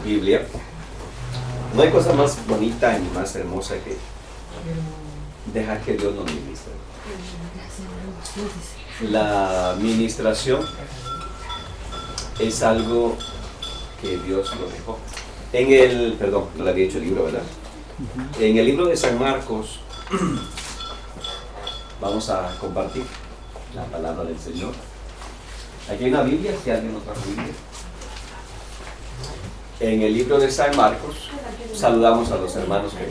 Biblia, no hay cosa más bonita ni más hermosa que dejar que Dios nos ministre. La ministración es algo que Dios lo dejó. Perdón, no le había dicho el libro, ¿verdad? En el libro de San Marcos vamos a compartir la palabra del Señor. Aquí hay una Biblia, si alguien no trajo Biblia. En el libro de San Marcos saludamos a los hermanos que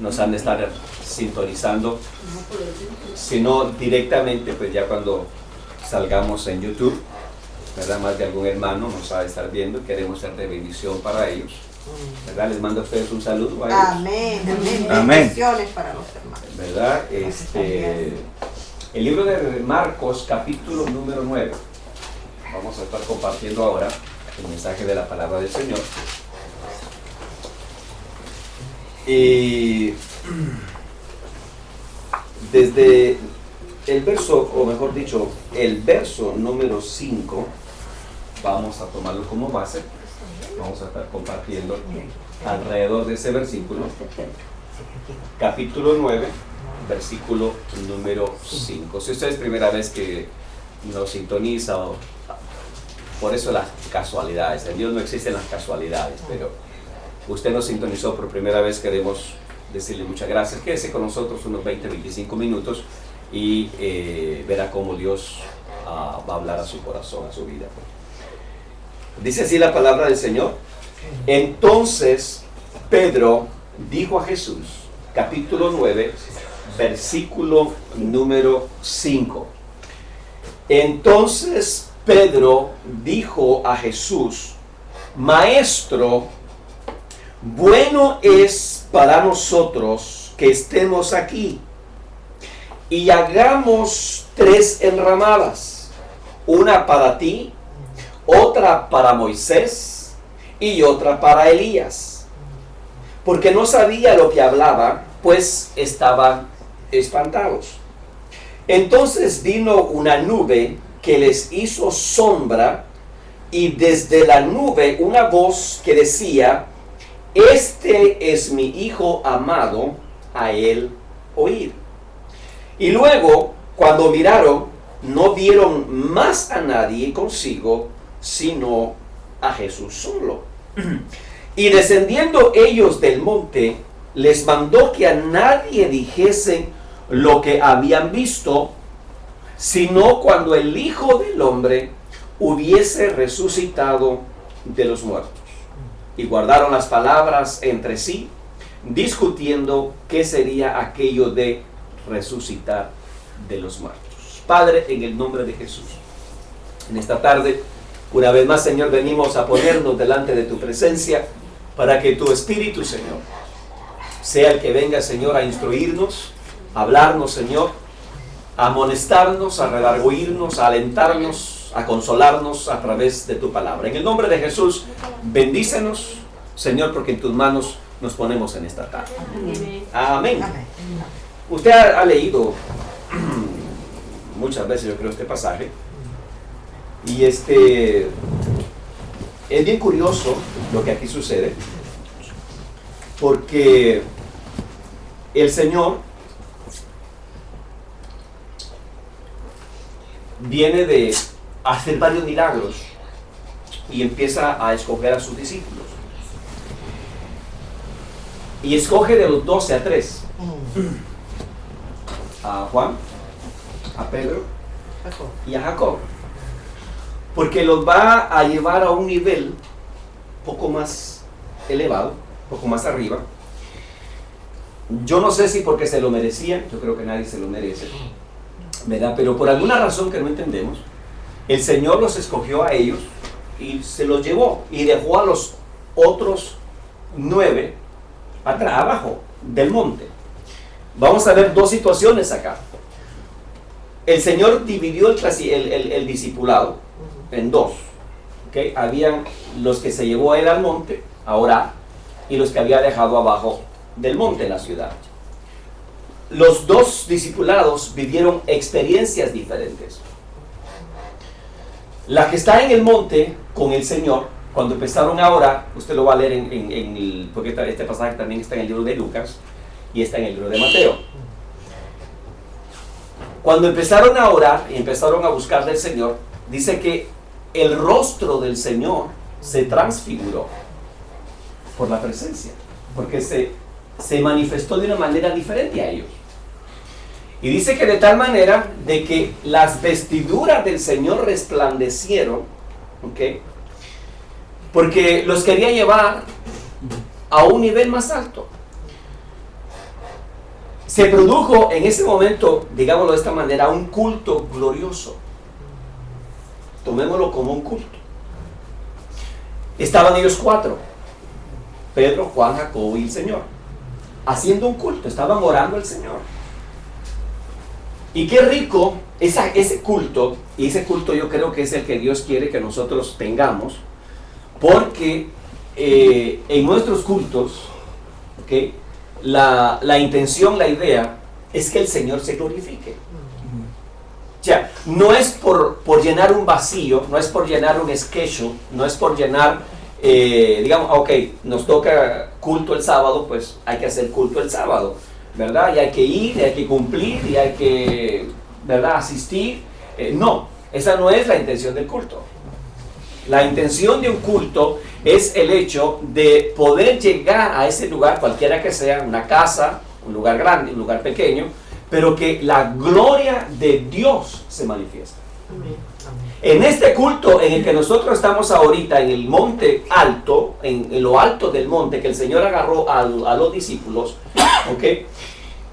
nos han de estar sintonizando, si no directamente, pues ya cuando salgamos en YouTube, ¿verdad? Más de algún hermano nos va a estar viendo, queremos ser de bendición para ellos, ¿verdad? Les mando a ustedes un saludo a ellos. Amén, amén. Amén. Bendiciones para los hermanos. ¿Verdad? El libro de Marcos, capítulo número 9. Vamos a estar compartiendo ahora el mensaje de la palabra del Señor. Y desde el verso, o mejor dicho, el verso número 5, vamos a tomarlo como base. Vamos a estar compartiendo alrededor de ese versículo. Capítulo 9, versículo número 5. Si usted es primera vez que nos sintoniza, por eso las casualidades, en Dios no existen las casualidades, pero usted nos sintonizó por primera vez, queremos decirle muchas gracias. Quédese con nosotros unos 20-25 minutos y verá cómo Dios va a hablar a su corazón, a su vida. Dice así la palabra del Señor. Entonces Pedro dijo a Jesús, capítulo 9, versículo número 5. Entonces Pedro dijo a Jesús, Maestro, bueno es para nosotros que estemos aquí y hagamos 3 enramadas, una para ti, otra para Moisés y otra para Elías. Porque no sabía lo que hablaba, pues estaban espantados. Entonces vino una nube que les hizo sombra, y desde la nube una voz que decía, este es mi Hijo amado, a él oíd. Y luego, cuando miraron, no vieron más a nadie consigo, sino a Jesús solo. Y descendiendo ellos del monte, les mandó que a nadie dijesen lo que habían visto, sino cuando el Hijo del Hombre hubiese resucitado de los muertos. Y guardaron las palabras entre sí, discutiendo qué sería aquello de resucitar de los muertos. Padre, en el nombre de Jesús, en esta tarde, una vez más, Señor, venimos a ponernos delante de tu presencia para que tu Espíritu, Señor, sea el que venga, Señor, a instruirnos, a hablarnos, Señor, a amonestarnos, a redarguirnos, a alentarnos, a consolarnos a través de tu palabra. En el nombre de Jesús, bendícenos, Señor, porque en tus manos nos ponemos en esta tarde. Amén. Amén. Usted ha leído muchas veces, yo creo, este pasaje, y es bien curioso lo que aquí sucede, porque el Señor viene de hacer varios milagros y empieza a escoger a sus discípulos. Y escoge de los 12 a 3. A Juan, a Pedro y a Jacob. Porque los va a llevar a un nivel poco más elevado, poco más arriba. Yo no sé si porque se lo merecían, yo creo que nadie se lo merece, ¿verdad? Pero por alguna razón que no entendemos, el Señor los escogió a ellos y se los llevó y dejó a los otros 9 abajo del monte. Vamos a ver 2 situaciones acá. El Señor dividió el discipulado en 2. ¿Okay? Habían los que se llevó a él al monte a orar y los que había dejado abajo del monte en la ciudad. Los 2 discipulados vivieron experiencias diferentes. La que está en el monte con el Señor cuando empezaron a orar, usted lo va a leer porque este pasaje también está en el libro de Lucas y está en el libro de Mateo. Cuando empezaron a orar y empezaron a buscar del Señor, dice que el rostro del Señor se transfiguró por la presencia, porque se manifestó de una manera diferente a ellos. Y dice que de tal manera de que las vestiduras del Señor resplandecieron, ¿ok? Porque los quería llevar a un nivel más alto. Se produjo en ese momento, digámoslo de esta manera, un culto glorioso. Tomémoslo como un culto. Estaban ellos 4, Pedro, Juan, Jacobo y el Señor, haciendo un culto, estaban orando al Señor. Y qué rico ese culto, y ese culto yo creo que es el que Dios quiere que nosotros tengamos, porque en nuestros cultos, ¿okay?, la intención, la idea es que el Señor se glorifique. O sea, no es por llenar un vacío, no es por llenar un schedule, no es por llenar, digamos, ok, nos toca culto el sábado, pues hay que hacer culto el sábado, ¿verdad? Y hay que ir, y hay que cumplir, y hay que, ¿verdad?, asistir. No, esa no es la intención del culto. La intención de un culto es el hecho de poder llegar a ese lugar, cualquiera que sea, una casa, un lugar grande, un lugar pequeño, pero que la gloria de Dios se manifiesta. Amén. En este culto en el que nosotros estamos ahorita, en el monte alto, en lo alto del monte que el Señor agarró a los discípulos, ¿ok?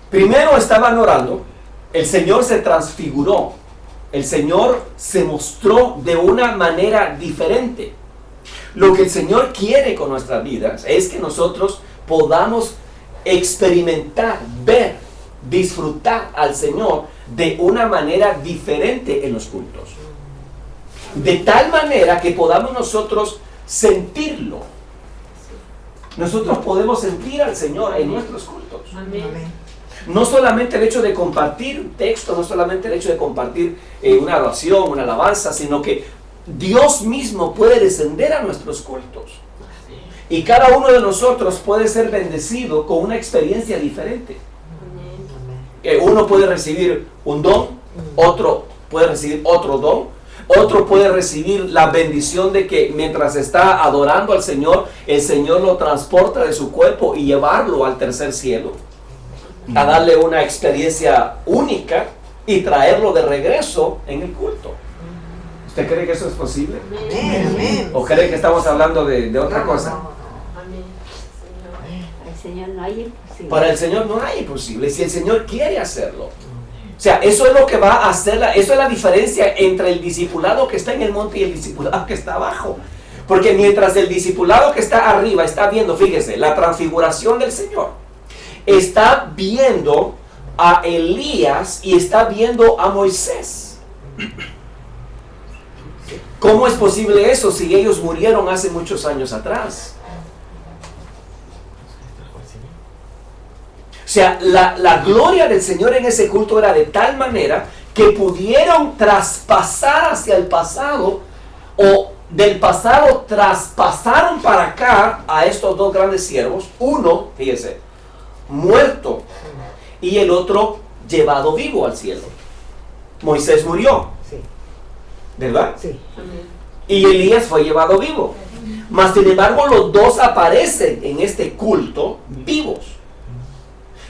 Primero estaban orando, el Señor se transfiguró, el Señor se mostró de una manera diferente. Lo que el Señor quiere con nuestras vidas es que nosotros podamos experimentar, ver, disfrutar al Señor de una manera diferente en los cultos. De tal manera que podamos nosotros sentirlo. Nosotros podemos sentir al Señor en nuestros cultos. Amén. No solamente el hecho de compartir un texto, no solamente el hecho de compartir una oración, una alabanza, sino que Dios mismo puede descender a nuestros cultos. Y cada uno de nosotros puede ser bendecido con una experiencia diferente. Uno puede recibir un don, otro puede recibir otro don, otro puede recibir la bendición de que mientras está adorando al Señor, el Señor lo transporta de su cuerpo y llevarlo al tercer cielo, a darle una experiencia única y traerlo de regreso en el culto. ¿Usted cree que eso es posible? Amén. Amén. ¿O cree que estamos hablando de otra cosa? Amén. Para el Señor no hay imposible. Para el Señor no hay imposible, si el Señor quiere hacerlo. O sea, eso es lo que va a hacer, eso es la diferencia entre el discipulado que está en el monte y el discipulado que está abajo. Porque mientras el discipulado que está arriba está viendo, fíjese, la transfiguración del Señor, está viendo a Elías y está viendo a Moisés. ¿Cómo es posible eso si ellos murieron hace muchos años atrás? O sea, la gloria del Señor en ese culto era de tal manera que pudieron traspasar hacia el pasado, o del pasado traspasaron para acá a estos dos grandes siervos. Uno, fíjese, muerto, y el otro llevado vivo al cielo. Moisés murió, Sí. ¿verdad? Sí. Y Elías fue llevado vivo. Mas sin embargo los dos aparecen en este culto vivos.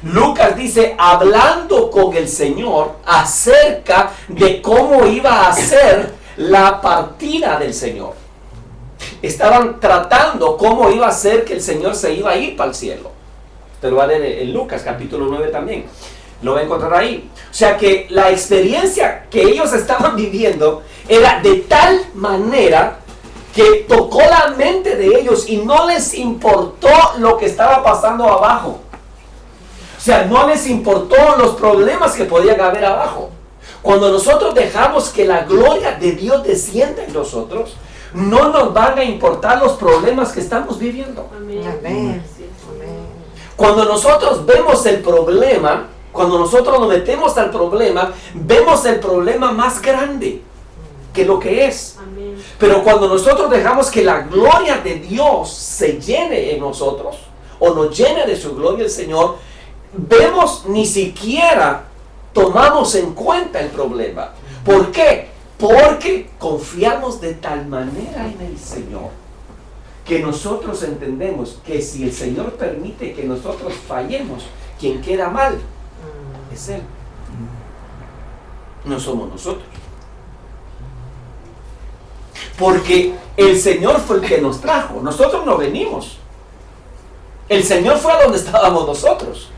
Lucas dice, hablando con el Señor acerca de cómo iba a ser la partida del Señor. Estaban tratando cómo iba a ser que el Señor se iba a ir para el cielo. Usted lo va a leer en Lucas capítulo 9 también. Lo va a encontrar ahí. O sea que la experiencia que ellos estaban viviendo era de tal manera que tocó la mente de ellos y no les importó lo que estaba pasando abajo. O sea, no les importó los problemas que podían haber abajo. Cuando nosotros dejamos que la gloria de Dios descienda en nosotros, no nos van a importar los problemas que estamos viviendo. Amén. Amén. Cuando nosotros vemos el problema, cuando nosotros nos metemos al problema, vemos el problema más grande que lo que es. Amén. Pero cuando nosotros dejamos que la gloria de Dios se llene en nosotros, o nos llene de su gloria el Señor, vemos, ni siquiera tomamos en cuenta el problema. ¿Por qué? Porque confiamos de tal manera en el Señor que nosotros entendemos que si el Señor permite que nosotros fallemos, quien queda mal es Él, no somos nosotros. Porque el Señor fue el que nos trajo, nosotros no venimos. El Señor fue a donde estábamos nosotros,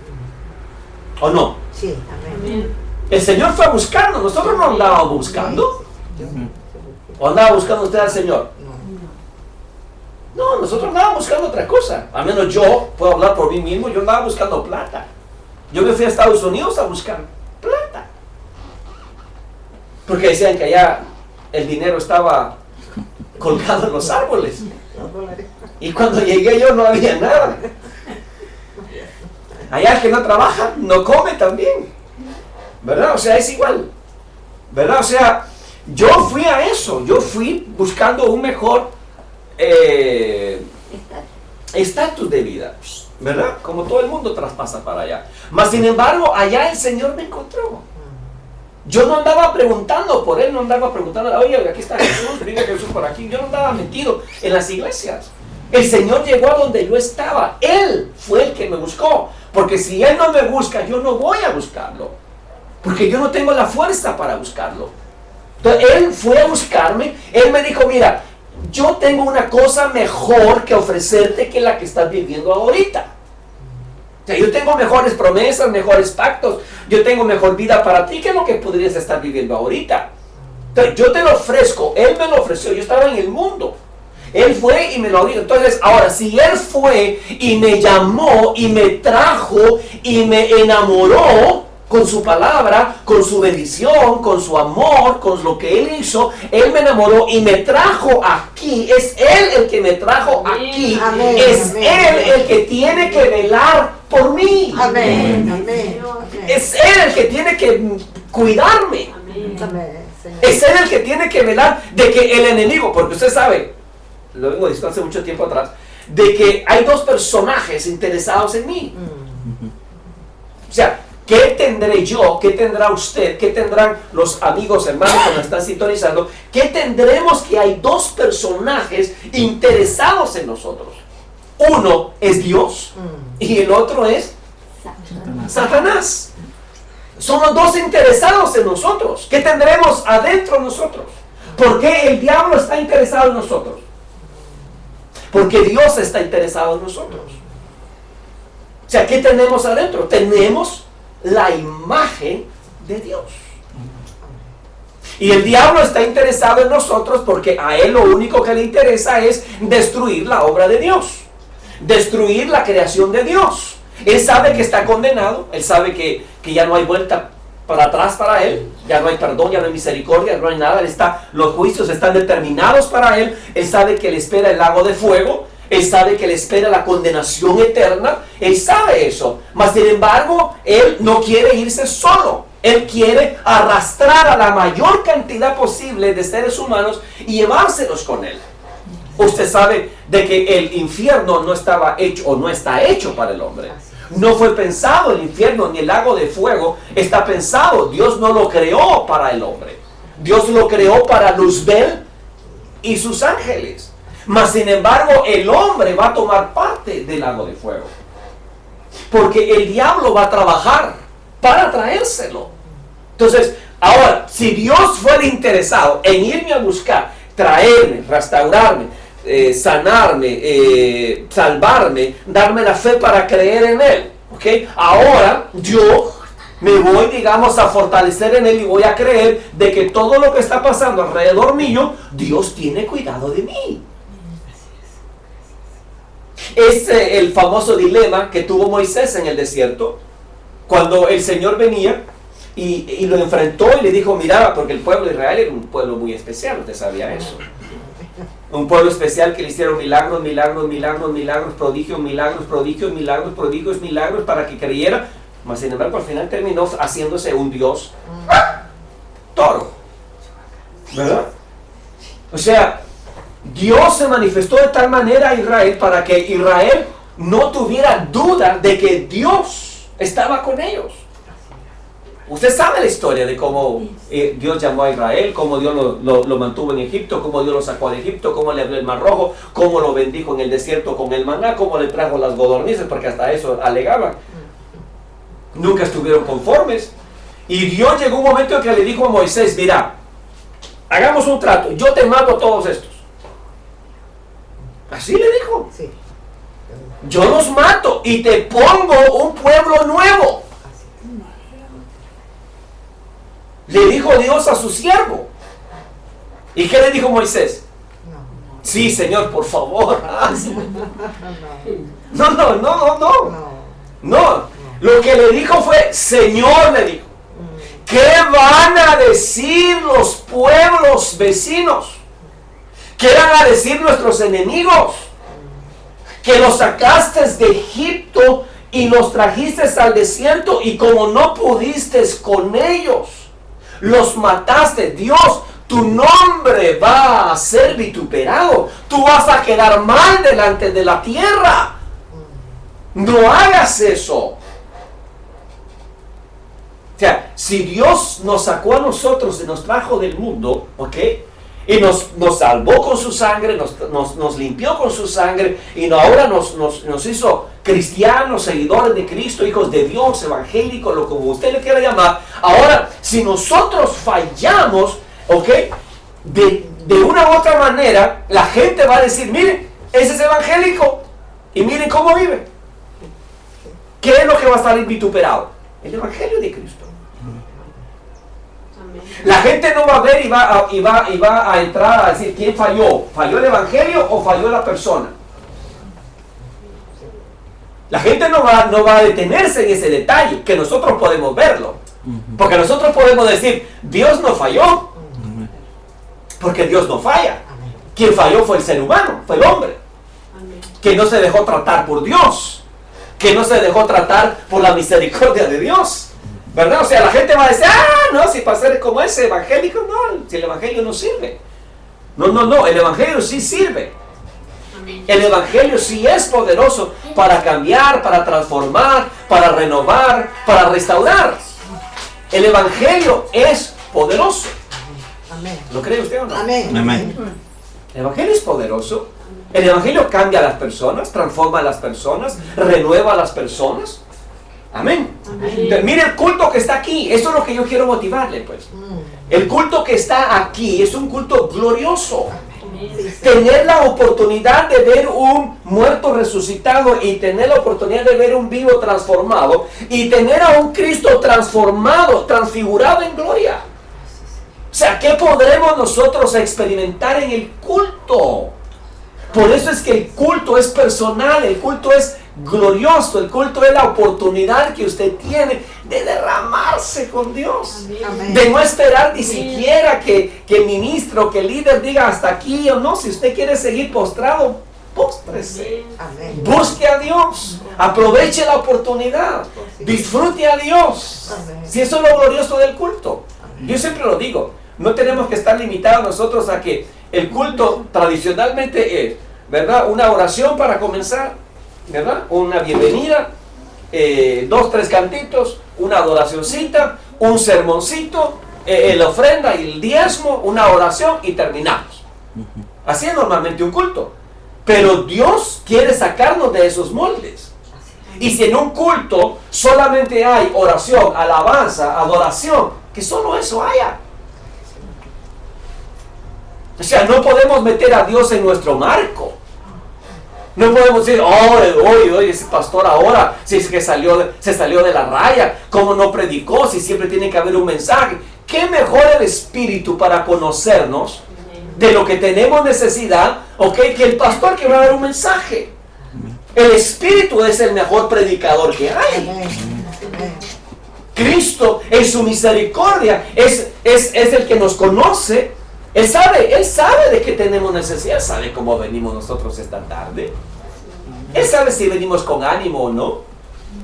¿o no? Sí, amén. El Señor fue a buscarnos, nosotros no andábamos buscando. ¿O andaba buscando usted al Señor? No, nosotros andábamos buscando otra cosa. Al menos yo puedo hablar por mí mismo, yo andaba buscando plata. Yo me fui a Estados Unidos a buscar plata. Porque decían que allá el dinero estaba colgado en los árboles. Y cuando llegué yo no había nada. Allá el que no trabaja, no come también. ¿Verdad? O sea, es igual. ¿Verdad? O sea, yo fui a eso. Yo fui buscando un mejor estatus de vida. ¿Verdad? Como todo el mundo traspasa para allá. Mas sin embargo, allá el Señor me encontró. Yo no andaba preguntando por Él, no andaba preguntando, oye, aquí está Jesús, vive Jesús por aquí. Yo no andaba metido en las iglesias. El Señor llegó a donde yo estaba. Él fue el que me buscó. Porque si Él no me busca, yo no voy a buscarlo. Porque yo no tengo la fuerza para buscarlo. Entonces Él fue a buscarme. Él me dijo, mira, yo tengo una cosa mejor que ofrecerte que la que estás viviendo ahorita. O sea, yo tengo mejores promesas, mejores pactos. Yo tengo mejor vida para ti que lo que podrías estar viviendo ahorita. Entonces yo te lo ofrezco. Él me lo ofreció. Yo estaba en el mundo. Él fue y me lo abrió. Entonces, ahora, si Él fue y me llamó y me trajo y me enamoró con su palabra, con su bendición, con su amor, con lo que Él hizo, Él me enamoró y me trajo aquí. Es Él el que me trajo aquí. Amén, es amén, Él amén. el que tiene que velar por mí. Amén, amén. Es Él el que tiene que cuidarme. Amén, Señor. Es Él el que tiene que velar de que el enemigo, porque usted sabe, lo vengo diciendo hace mucho tiempo atrás, de que hay dos personajes interesados en mí. O sea, ¿qué tendré yo? ¿Qué tendrá usted? ¿Qué tendrán los amigos, hermanos que nos están sintonizando? ¿Qué tendremos que hay dos personajes interesados en nosotros? Uno es Dios y el otro es Satanás. Son los dos interesados en nosotros. ¿Qué tendremos adentro de nosotros? ¿Por qué el diablo está interesado en nosotros? Porque Dios está interesado en nosotros. O sea, ¿qué tenemos adentro? Tenemos la imagen de Dios. Y el diablo está interesado en nosotros porque a él lo único que le interesa es destruir la obra de Dios. Destruir la creación de Dios. Él sabe que está condenado. Él sabe que ya no hay vuelta para atrás para él. Ya no hay perdón, ya no hay misericordia, no hay nada. Los juicios están determinados para él. Él sabe que le espera el lago de fuego. Él sabe que le espera la condenación eterna. Él sabe eso. Mas sin embargo, él no quiere irse solo. Él quiere arrastrar a la mayor cantidad posible de seres humanos y llevárselos con él. Usted sabe de que el infierno no estaba hecho o no está hecho para el hombre. No fue pensado el infierno ni el lago de fuego. Está pensado. Dios no lo creó para el hombre. Dios lo creó para Luzbel y sus ángeles. Mas sin embargo el hombre va a tomar parte del lago de fuego. Porque el diablo va a trabajar para traérselo. Entonces, ahora, si Dios fuera interesado en irme a buscar, traerme, restaurarme, sanarme, salvarme, darme la fe para creer en Él, ¿ok? Ahora yo me voy, digamos, a fortalecer en Él y voy a creer de que todo lo que está pasando alrededor mío, Dios tiene cuidado de mí. Es el famoso dilema que tuvo Moisés en el desierto, cuando el Señor venía y lo enfrentó y le dijo, mira, porque el pueblo de Israel era un pueblo muy especial, usted sabía eso. Un pueblo especial que le hicieron milagros, milagros, milagros, milagros, prodigios, milagros, prodigios, milagros, prodigios, milagros para que creyera. Mas sin embargo al final terminó haciéndose un Dios toro, ¿verdad? O sea, Dios se manifestó de tal manera a Israel para que Israel no tuviera duda de que Dios estaba con ellos. Usted sabe la historia de cómo Dios llamó a Israel, cómo Dios lo mantuvo en Egipto, cómo Dios lo sacó de Egipto, cómo le abrió el Mar Rojo, cómo lo bendijo en el desierto con el maná, cómo le trajo las codornices, porque hasta eso alegaban. Nunca estuvieron conformes. Y Dios llegó un momento en que le dijo a Moisés, mira, hagamos un trato, yo te mato a todos estos. Así le dijo. Sí. Yo los mato y te pongo un pueblo nuevo. Le dijo Dios a su siervo. ¿Y qué le dijo Moisés? No. Sí, Señor, por favor. No. No. No. Lo que le dijo fue, Señor, le dijo, ¿qué van a decir los pueblos vecinos? ¿Qué van a decir nuestros enemigos? Que los sacaste de Egipto y los trajiste al desierto y como no pudiste con ellos, los mataste. Dios, tu nombre va a ser vituperado. Tú vas a quedar mal delante de la tierra. No hagas eso. O sea, si Dios nos sacó a nosotros y nos trajo del mundo, ¿ok? Y nos salvó con su sangre, nos limpió con su sangre, y ahora nos hizo cristianos, seguidores de Cristo, hijos de Dios, evangélicos, lo como usted le quiera llamar. Ahora, si nosotros fallamos, ¿ok? De una u otra manera, la gente va a decir, miren, ese es evangélico, y miren cómo vive. ¿Qué es lo que va a estar vituperado? El evangelio de Cristo. La gente no va a ver y va a entrar a decir quién falló. ¿Falló el evangelio o falló la persona? La gente no va a detenerse en ese detalle, que nosotros podemos verlo. Porque nosotros podemos decir, Dios no falló. Porque Dios no falla. Quien falló fue el ser humano, fue el hombre. Que no se dejó tratar por Dios. Que no se dejó tratar por la misericordia de Dios. ¿Verdad? O sea, la gente va a decir, no, si para ser como ese evangélico, no, si el evangelio no sirve. No, el evangelio sí sirve. El evangelio sí es poderoso para cambiar, para transformar, para renovar, para restaurar. El evangelio es poderoso. Amén. ¿Lo cree usted o no? Amén. El evangelio es poderoso. El evangelio cambia a las personas, transforma a las personas, renueva a las personas. Amén. Mire el culto que está aquí. Eso es lo que yo quiero motivarle, pues. El culto que está aquí es un culto glorioso. Tener la oportunidad de ver un muerto resucitado y tener la oportunidad de ver un vivo transformado y tener a un Cristo transformado, transfigurado en gloria. O sea, ¿qué podremos nosotros experimentar en el culto? Por eso es que el culto es personal, el culto es glorioso, el culto es la oportunidad que usted tiene de derramarse con Dios. Amén. De no esperar ni siquiera que el ministro, que el líder diga hasta aquí o no. Si usted quiere seguir postrado, póstrese. Amén. Busque a Dios, aproveche la oportunidad, disfrute a Dios. Amén. Si eso es lo glorioso del culto. Yo siempre lo digo, no tenemos que estar limitados nosotros a que el culto tradicionalmente es, ¿verdad? Una oración para comenzar, ¿verdad? Una bienvenida, 2, 3 cantitos, una adoracioncita, un sermoncito, la ofrenda y el diezmo, una oración y terminamos. Así es normalmente un culto. Pero Dios quiere sacarnos de esos moldes. Y si en un culto solamente hay oración, alabanza, adoración, que solo eso haya. O sea, no podemos meter a Dios en nuestro marco. No podemos decir, hoy ese pastor ahora si es que se salió de la raya, cómo no predicó, si siempre tiene que haber un mensaje. ¿Qué mejor el Espíritu para conocernos de lo que tenemos necesidad, que el pastor que va a dar un mensaje? El Espíritu es el mejor predicador que hay. Cristo en su misericordia es el que nos conoce. Él sabe de qué tenemos necesidad, sabe cómo venimos nosotros esta tarde. Él sabe si venimos con ánimo o no.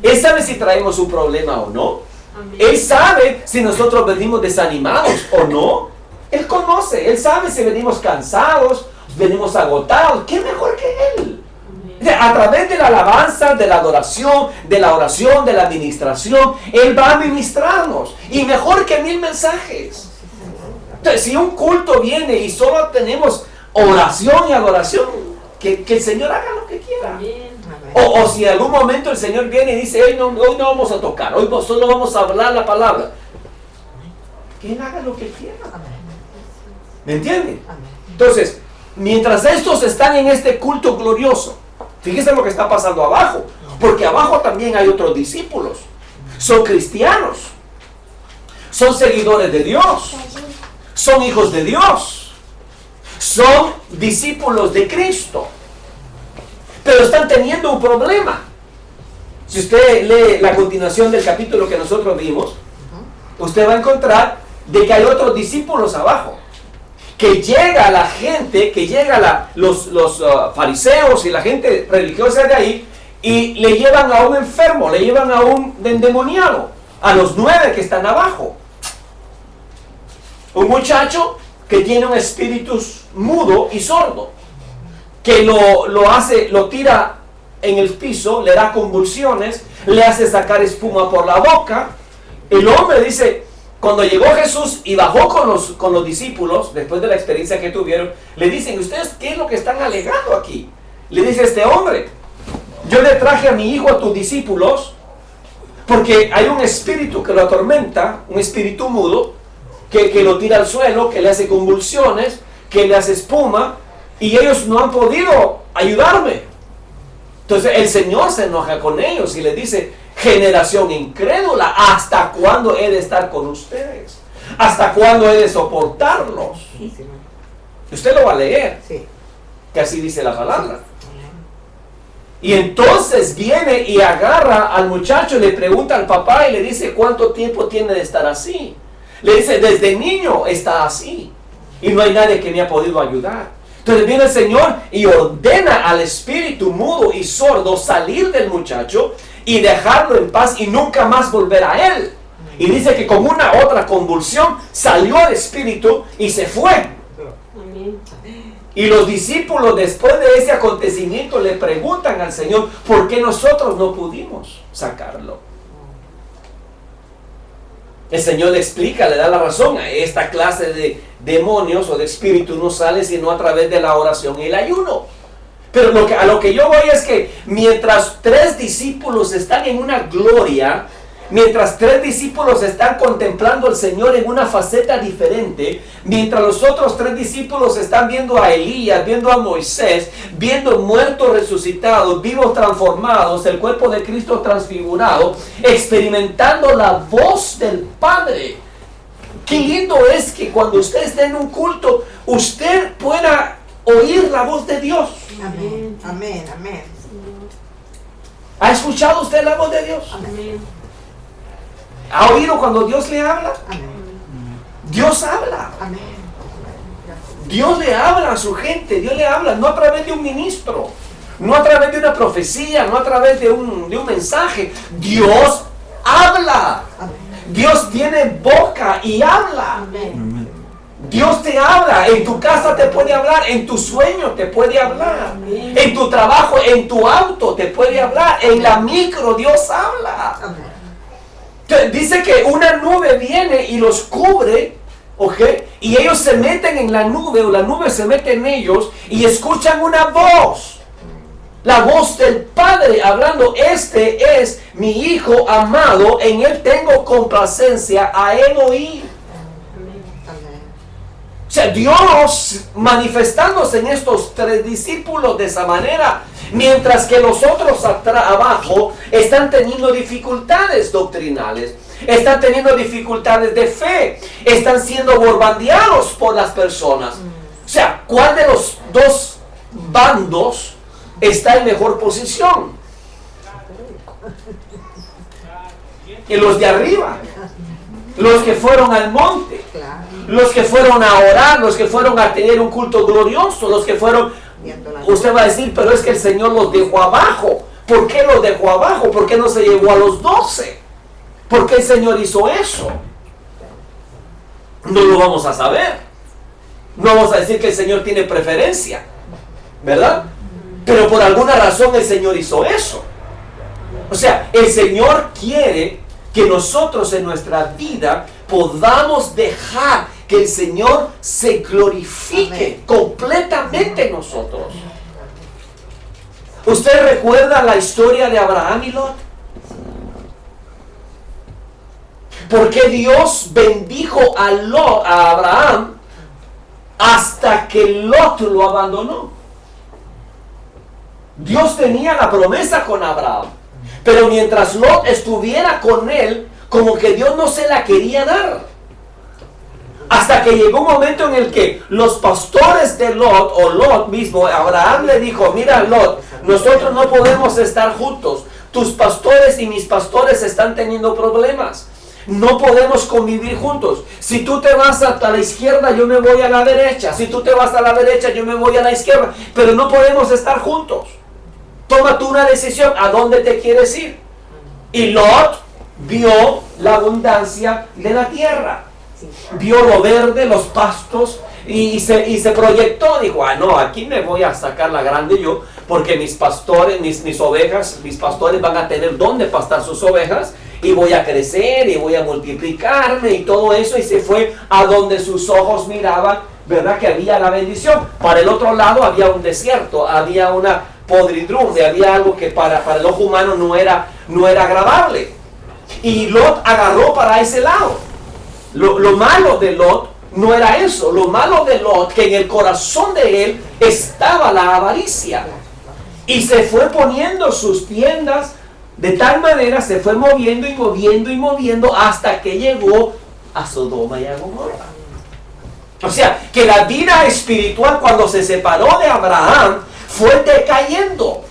Él sabe si traemos un problema o no. Él sabe si nosotros venimos desanimados o no. Él conoce, Él sabe si venimos cansados venimos agotados. ¿Qué mejor que Él? A través de la alabanza, de la adoración, de la oración, de la administración, Él va a ministrarnos. Y mejor que 1000 mensajes. Entonces, si un culto viene y solo tenemos oración y adoración, que el Señor haga lo que quiera. O si en algún momento el Señor viene y dice, hoy no vamos a tocar, hoy solo vamos a hablar la palabra. Que Él haga lo que quiera. ¿Me entienden? Entonces, mientras estos están en este culto glorioso, fíjense lo que está pasando abajo, porque abajo también hay otros discípulos. Son cristianos, son seguidores de Dios, son hijos de Dios, son discípulos de Cristo, pero están teniendo un problema. Si usted lee la continuación del capítulo que nosotros vimos, usted va a encontrar de que hay otros discípulos abajo. Que llega la gente, que llega los fariseos y la gente religiosa de ahí, y le llevan a un enfermo, le llevan a un endemoniado, a los 9 que están abajo. Un muchacho que tiene un espíritu mudo y sordo, que lo tira en el piso, le da convulsiones, le hace sacar espuma por la boca. El hombre dice, cuando llegó Jesús y bajó con los discípulos, después de la experiencia que tuvieron, le dicen, ¿ustedes qué es lo que están alegando aquí? Le dice este hombre, yo le traje a mi hijo a tus discípulos, porque hay un espíritu que lo atormenta, un espíritu mudo, que lo tira al suelo, que le hace convulsiones, que le hace espuma, y ellos no han podido ayudarme. Entonces el Señor se enoja con ellos y les dice, generación incrédula, ¿hasta cuándo he de estar con ustedes? ¿Hasta cuándo he de soportarlos? Sí. Usted lo va a leer, Sí. que así dice la palabra. Y entonces viene y agarra al muchacho y le pregunta al papá y le dice, ¿cuánto tiempo tiene de estar así? Le dice, desde niño está así y no hay nadie que me ha podido ayudar. Entonces viene el Señor y ordena al espíritu mudo y sordo salir del muchacho y dejarlo en paz y nunca más volver a él. Y dice que con una otra convulsión salió el espíritu y se fue. Y los discípulos después de ese acontecimiento le preguntan al Señor, ¿por qué nosotros no pudimos sacarlo? El Señor le explica, le da la razón. Esta clase de demonios o de espíritus no sale sino a través de la oración y el ayuno. Pero a lo que yo voy es que mientras 3 discípulos están en una gloria, mientras 3 discípulos están contemplando al Señor en una faceta diferente, mientras los otros 3 discípulos están viendo a Elías, viendo a Moisés, viendo muertos resucitados, vivos transformados, el cuerpo de Cristo transfigurado, experimentando la voz del Padre. Qué lindo es que cuando usted esté en un culto, usted pueda oír la voz de Dios. Amén. Amén. Amén. ¿Ha escuchado usted la voz de Dios? Amén. ¿Ha oído cuando Dios le habla? Amén. Dios habla. Amén. Dios le habla a su gente. Dios le habla no a través de un ministro, no a través de una profecía, no a través de un mensaje. Dios habla. Amén. Dios tiene boca y habla. Amén. Dios te habla, en tu casa te puede hablar, en tu sueño te puede hablar, en tu trabajo, en tu auto te puede hablar, en la micro Dios habla. Amén. Entonces, dice que una nube viene y los cubre, ¿ok? Y ellos se meten en la nube o la nube se mete en ellos y escuchan una voz. La voz del Padre hablando, este es mi Hijo amado, en él tengo complacencia, a él oí. O sea, Dios manifestándose en estos 3 discípulos de esa manera, mientras que los otros abajo están teniendo dificultades doctrinales, están teniendo dificultades de fe, están siendo bombardeados por las personas. O sea, ¿cuál de los 2 bandos está en mejor posición? Que los de arriba, los que fueron al monte, los que fueron a orar, los que fueron a tener un culto glorioso, los que fueron... Usted va a decir, pero es que el Señor los dejó abajo. ¿Por qué los dejó abajo? ¿Por qué no se llevó a los 12? ¿Por qué el Señor hizo eso? No lo vamos a saber. No vamos a decir que el Señor tiene preferencia, ¿verdad? Pero por alguna razón el Señor hizo eso. O sea, el Señor quiere que nosotros en nuestra vida podamos dejar que el Señor se glorifique completamente en nosotros. ¿Usted recuerda la historia de Abraham y Lot? ¿Por qué Dios bendijo a Abraham hasta que Lot lo abandonó? Dios tenía la promesa con Abraham, pero mientras Lot estuviera con él, como que Dios no se la quería dar. Hasta que llegó un momento en el que los pastores de Lot, o Lot mismo, Abraham le dijo: mira, Lot, nosotros no podemos estar juntos. Tus pastores y mis pastores están teniendo problemas. No podemos convivir juntos. Si tú te vas a la izquierda, yo me voy a la derecha. Si tú te vas a la derecha, yo me voy a la izquierda. Pero no podemos estar juntos. Toma tú una decisión. ¿A dónde te quieres ir? Y Lot vio la abundancia de la tierra. Vio lo verde, los pastos, y se proyectó. Dijo: ah, no, aquí me voy a sacar la grande yo, porque mis pastores, mis ovejas, mis pastores van a tener dónde pastar sus ovejas, y voy a crecer, y voy a multiplicarme, y todo eso. Y se fue a donde sus ojos miraban, ¿verdad? Que había la bendición. Para el otro lado había un desierto, había una podridumbre, había algo que para el ojo humano no era agradable. Y Lot agarró para ese lado. Lo malo de Lot no era eso. Lo malo de Lot, que en el corazón de él estaba la avaricia. Y se fue poniendo sus tiendas de tal manera, se fue moviendo y moviendo y moviendo hasta que llegó a Sodoma y a Gomorra. O sea, que la vida espiritual, cuando se separó de Abraham, fue decayendo.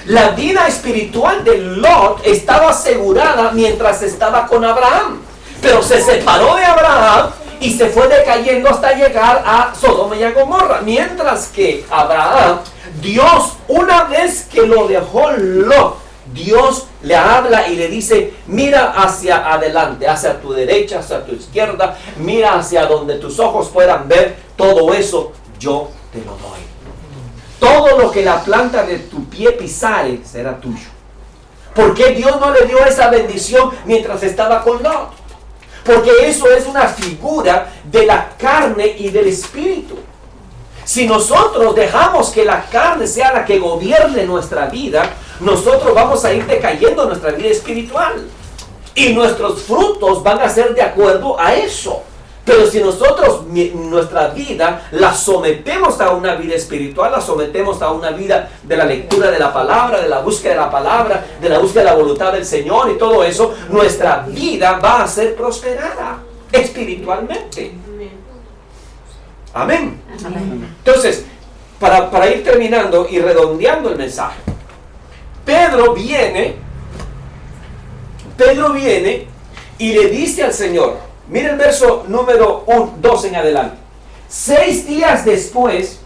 La vida espiritual de Lot estaba asegurada mientras estaba con Abraham. Pero se separó de Abraham y se fue decayendo hasta llegar a Sodoma y a Gomorra. Mientras que Abraham, Dios, una vez que lo dejó Lot, Dios le habla y le dice: mira hacia adelante, hacia tu derecha, hacia tu izquierda, mira hacia donde tus ojos puedan ver. Todo eso yo te lo doy. Todo lo que la planta de tu pie pisare será tuyo. ¿Por qué Dios no le dio esa bendición mientras estaba con Lot? Porque eso es una figura de la carne y del espíritu. Si nosotros dejamos que la carne sea la que gobierne nuestra vida, nosotros vamos a ir decayendo en nuestra vida espiritual. Y nuestros frutos van a ser de acuerdo a eso. Pero si nosotros nuestra vida la sometemos a una vida espiritual, la sometemos a una vida de la lectura de la palabra, de la búsqueda de la palabra, de la búsqueda de la voluntad del Señor y todo eso, nuestra vida va a ser prosperada espiritualmente. Amén. Amén. Entonces, para ir terminando y redondeando el mensaje, Pedro viene y le dice al Señor. Mira el verso número 2 en adelante. 6 días después,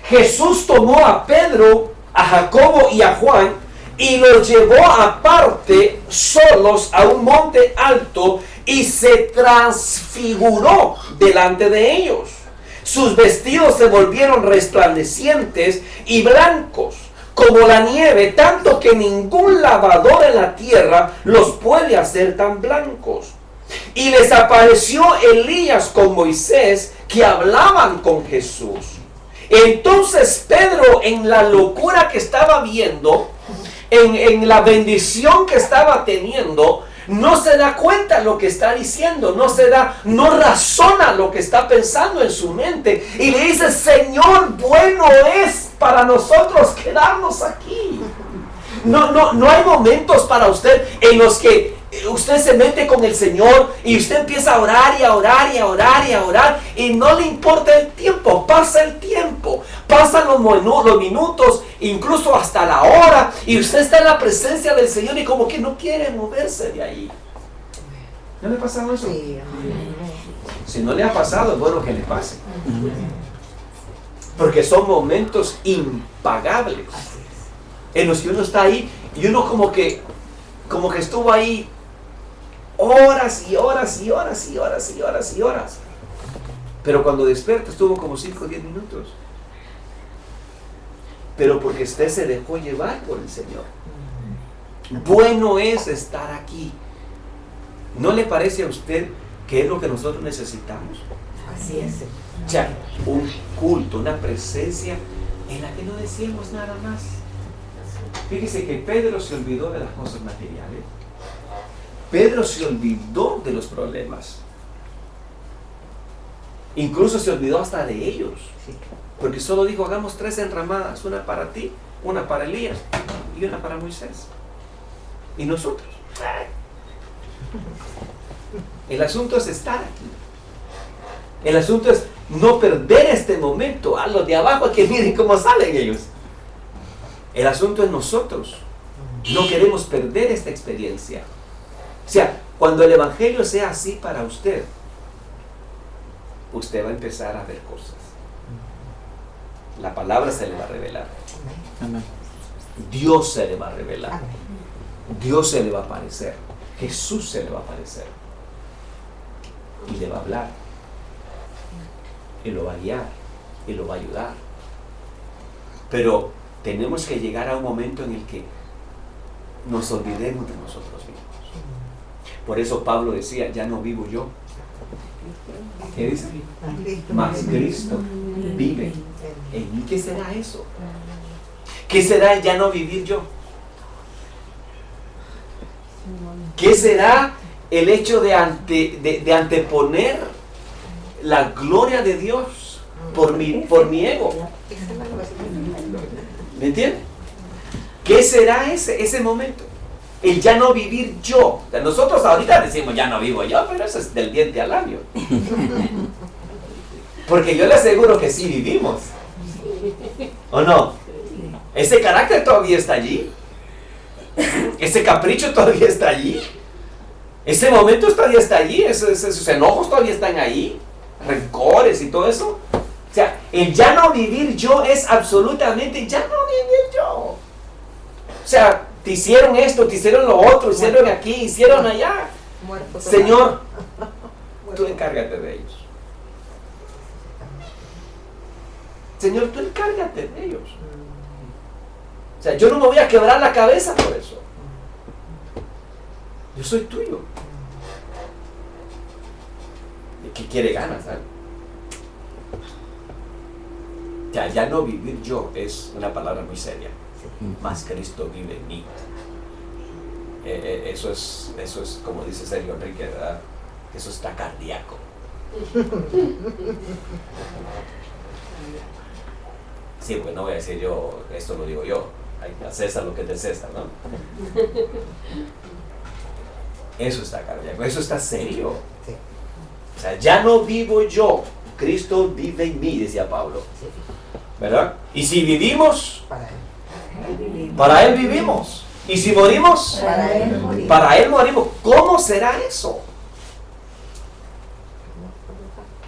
Jesús tomó a Pedro, a Jacobo y a Juan y los llevó aparte solos a un monte alto y se transfiguró delante de ellos. Sus vestidos se volvieron resplandecientes y blancos como la nieve, tanto que ningún lavador en la tierra los puede hacer tan blancos. Y les apareció Elías con Moisés, que hablaban con Jesús. Entonces Pedro, en la locura que estaba viendo, en la bendición que estaba teniendo, no se da cuenta lo que está diciendo, no razona lo que está pensando en su mente, y le dice: Señor, bueno es para nosotros quedarnos aquí. No hay momentos para usted en los que usted se mete con el Señor y usted empieza a orar y a orar y a orar y a orar, y no le importa el tiempo. Pasa el tiempo, pasan los minutos, incluso hasta la hora, y usted está en la presencia del Señor y como que no quiere moverse de ahí. ¿No le ha pasado eso? Sí. Si no le ha pasado, es bueno que le pase, porque son momentos impagables en los que uno está ahí y uno como que estuvo ahí horas y horas y horas y horas y horas y horas, Pero cuando despierta estuvo como 5 o 10 minutos. Pero porque usted se dejó llevar por el Señor. Bueno es estar aquí. ¿No le parece a usted que es lo que nosotros necesitamos? Así es. O sea, un culto, una presencia en la que no decimos nada más. Fíjese que Pedro se olvidó de las cosas materiales. Pedro se olvidó de los problemas. Incluso se olvidó hasta de ellos. Porque solo dijo, hagamos 3 enramadas, una para ti, una para Elías y una para Moisés. Y nosotros. El asunto es estar aquí. El asunto es no perder este momento. A los de abajo que miren cómo salen ellos. El asunto es nosotros. No queremos perder esta experiencia. O sea, cuando el Evangelio sea así para usted, usted va a empezar a ver cosas. La palabra se le va a revelar. Amén. Dios se le va a revelar. Dios se le va a aparecer. Jesús se le va a aparecer. Y le va a hablar. Y lo va a guiar. Y lo va a ayudar. Pero tenemos que llegar a un momento en el que nos olvidemos de nosotros mismos. Por eso Pablo decía, ya no vivo yo. ¿Qué dice? Mas Cristo vive en mí. ¿Qué será eso? ¿Qué será el ya no vivir yo? ¿Qué será el hecho de anteponer la gloria de Dios por mi ego? ¿Me entiendes? ¿Qué será ese momento? El ya no vivir yo. O sea, nosotros ahorita decimos ya no vivo yo, pero eso es del diente al labio. Porque yo le aseguro que sí vivimos. ¿O no? Ese carácter todavía está allí. Ese capricho todavía está allí. Ese momento todavía está allí. Esos enojos todavía están ahí. Rencores y todo eso. O sea, el ya no vivir yo es absolutamente ya no vivir yo. O sea, te hicieron esto, te hicieron lo otro, hicieron aquí, hicieron allá. Señor, tú encárgate de ellos. Señor, tú encárgate de ellos. O sea, yo no me voy a quebrar la cabeza por eso. Yo soy tuyo. ¿De qué quiere ganas? ¿Sabes? Ya no vivir yo es una palabra muy seria. Mas Cristo vive en mí. Eso es como dice Sergio Enrique, ¿verdad? Eso está cardíaco. Sí, pues no voy a decir yo, esto lo digo yo. Hay que hacer César lo que es de César, ¿no? Eso está cardíaco, eso está serio. O sea, ya no vivo yo, Cristo vive en mí, decía Pablo. ¿Verdad? Y si vivimos, para Él vivimos. Y si morimos, para Él morimos. ¿Cómo será eso?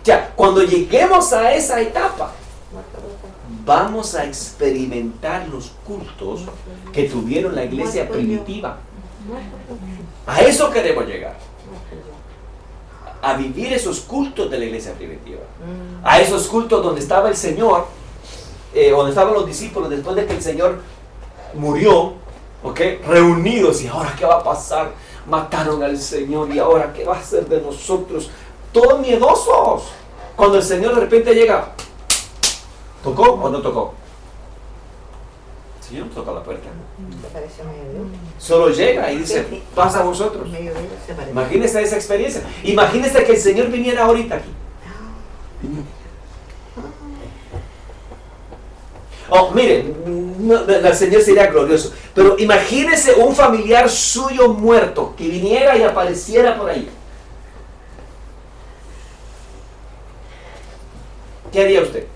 Ya, cuando lleguemos a esa etapa, vamos a experimentar los cultos que tuvieron la iglesia primitiva. A eso queremos llegar. A vivir esos cultos de la iglesia primitiva. A esos cultos donde estaba el Señor, donde estaban los discípulos después de que el Señor murió, ¿okay? Reunidos, y ahora qué va a pasar, mataron al Señor y ahora qué va a hacer de nosotros, todos miedosos, cuando el Señor de repente llega. ¿Tocó o no tocó? El Señor no toca la puerta, solo llega y dice, pasa a vosotros. Imagínense esa experiencia, imagínense que el Señor viniera ahorita aquí. Oh, miren, el Señor sería glorioso, pero imagínese un familiar suyo muerto que viniera y apareciera por ahí. ¿Qué haría usted?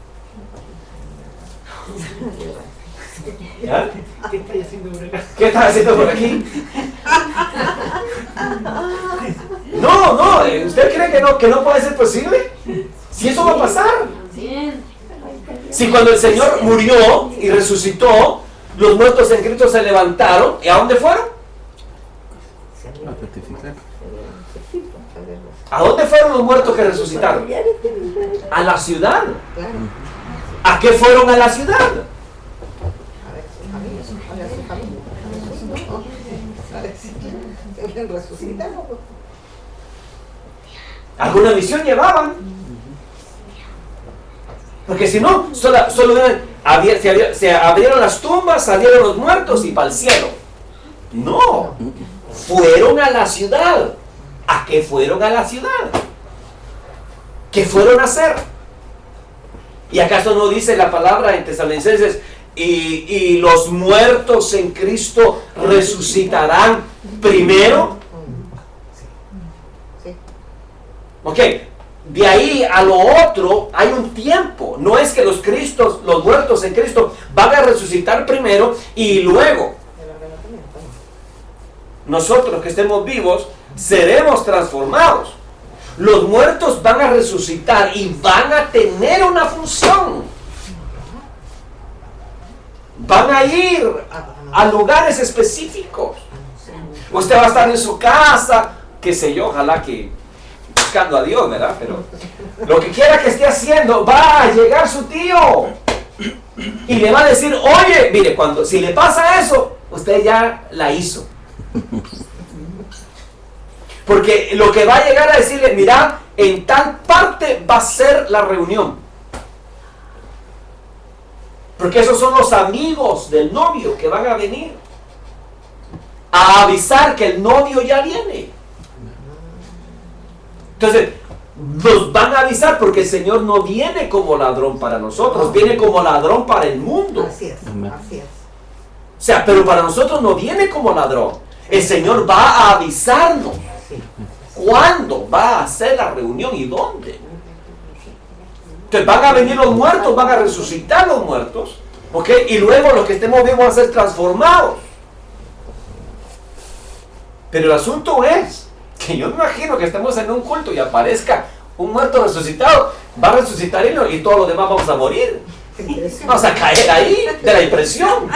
¿Ya? ¿Qué estás haciendo por acá? ¿Qué estás haciendo por aquí? No, ¿usted cree que no puede ser posible? Si eso va a pasar. Si cuando el Señor murió y resucitó, los muertos en Cristo se levantaron, ¿y a dónde fueron? A testificar. ¿A dónde fueron los muertos que resucitaron? A la ciudad. Claro. ¿A qué fueron a la ciudad? A ver, su familia. A ver, su familia. A ver si resucitaron. ¿Alguna visión llevaban? Porque si no, se abrieron las tumbas, salieron los muertos y para el cielo. No, fueron a la ciudad. ¿A qué fueron a la ciudad? ¿Qué fueron a hacer? ¿Y acaso no dice la palabra en Tesalonicenses, y los muertos en Cristo resucitarán primero? Sí. Ok, de ahí a lo otro hay un tiempo. No es que los muertos en Cristo van a resucitar primero y luego nosotros que estemos vivos seremos transformados. Los muertos van a resucitar y van a tener una función. Van a ir a lugares específicos. Usted va a estar en su casa, qué sé yo, ojalá que buscando a Dios, ¿verdad? Pero lo que quiera que esté haciendo, va a llegar su tío y le va a decir, oye, mire, si le pasa eso, usted ya la hizo. Porque lo que va a llegar a decirle, mira, en tal parte va a ser la reunión. Porque esos son los amigos del novio que van a venir a avisar que el novio ya viene. Entonces, nos van a avisar porque el Señor no viene como ladrón para nosotros, viene como ladrón para el mundo. Así es, así es. O sea, pero para nosotros no viene como ladrón. El Señor va a avisarnos cuándo va a hacer la reunión y dónde. Entonces van a venir los muertos, van a resucitar los muertos, ¿ok? Y luego los que estemos vivos van a ser transformados. Pero el asunto es que yo me imagino que estemos en un culto y aparezca un muerto resucitado, va a resucitar él y todos los demás vamos a morir. Vamos a caer ahí de la impresión.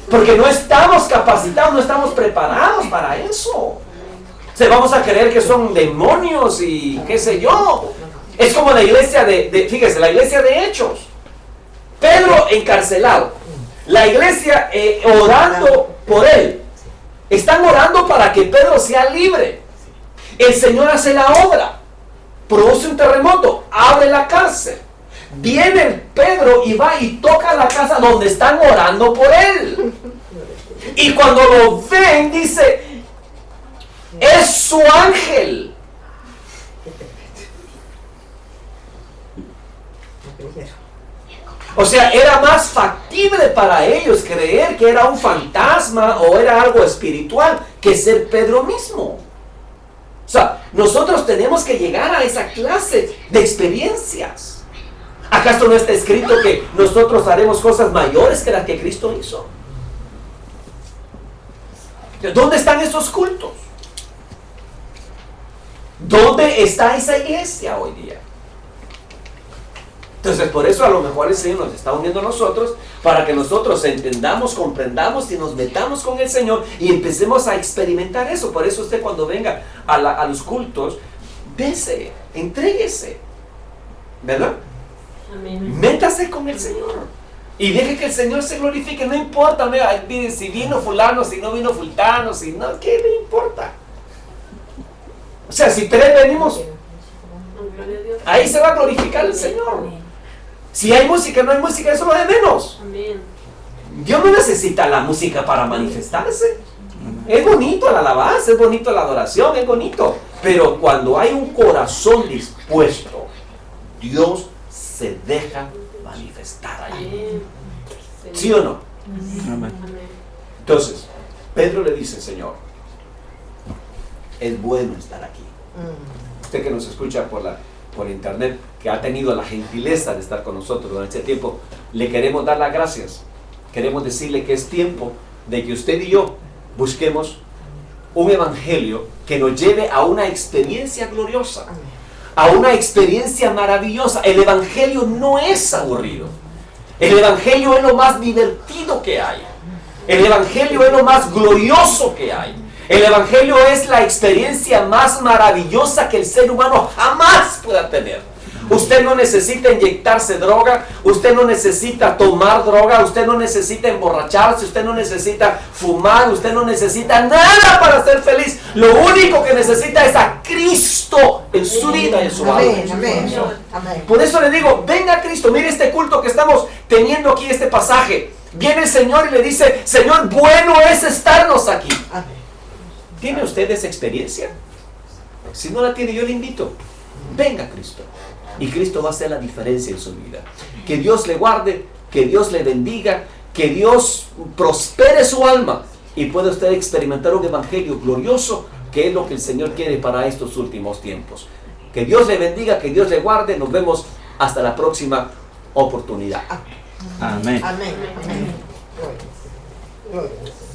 Porque no estamos capacitados, no estamos preparados para eso. O sea, vamos a creer que son demonios y qué sé yo. Es como la iglesia fíjese, la iglesia de Hechos. Pedro encarcelado. La iglesia orando por él. Están orando para que Pedro sea libre. El Señor hace la obra. Produce un terremoto. Abre la cárcel. Viene Pedro y va y toca la casa donde están orando por él. Y cuando lo ven, dice, es su ángel. O sea, era más factible para ellos creer que era un fantasma o era algo espiritual que ser Pedro mismo. O sea, nosotros tenemos que llegar a esa clase de experiencias. ¿Acaso no está escrito que nosotros haremos cosas mayores que las que Cristo hizo? ¿Dónde están esos cultos? ¿Dónde está esa iglesia hoy día? Entonces, por eso a lo mejor el Señor nos está uniendo a nosotros para que nosotros entendamos, comprendamos y nos metamos con el Señor y empecemos a experimentar eso. Por eso usted cuando venga a los cultos, dese, entréguese, ¿verdad? Amén. Métase con el Señor y deje que el Señor se glorifique. No importa si vino fulano, si no vino fulano, si no, ¿qué me importa? O sea, si tres venimos, ahí se va a glorificar el Señor. Si hay música, no hay música, eso es lo de menos. Amén. Dios no necesita la música para manifestarse. Es bonito la alabanza, es bonito la adoración, es bonito. Pero cuando hay un corazón dispuesto, Dios se deja manifestar allí. ¿Sí o no? Amén. Entonces, Pedro le dice, Señor, es bueno estar aquí. Usted que nos escucha por internet, que ha tenido la gentileza de estar con nosotros durante este tiempo, le queremos dar las gracias. Queremos decirle que es tiempo de que usted y yo busquemos un evangelio que nos lleve a una experiencia gloriosa, a una experiencia maravillosa. El evangelio no es aburrido. El evangelio es lo más divertido que hay. El evangelio es lo más glorioso que hay. El Evangelio es la experiencia más maravillosa que el ser humano jamás pueda tener. Usted no necesita inyectarse droga, usted no necesita tomar droga, usted no necesita emborracharse, usted no necesita fumar, usted no necesita nada para ser feliz. Lo único que necesita es a Cristo en su vida y en su alma. Amén, amén, amén. Por eso le digo, venga a Cristo. Mire este culto que estamos teniendo aquí, este pasaje. Viene el Señor y le dice, Señor, bueno es estarnos aquí. Amén. ¿Tiene usted esa experiencia? Si no la tiene, yo le invito. Venga a Cristo. Y Cristo va a hacer la diferencia en su vida. Que Dios le guarde, que Dios le bendiga, que Dios prospere su alma y pueda usted experimentar un evangelio glorioso, que es lo que el Señor quiere para estos últimos tiempos. Que Dios le bendiga, que Dios le guarde. Nos vemos hasta la próxima oportunidad. Amén. Amén. Amén. Gloria a Dios.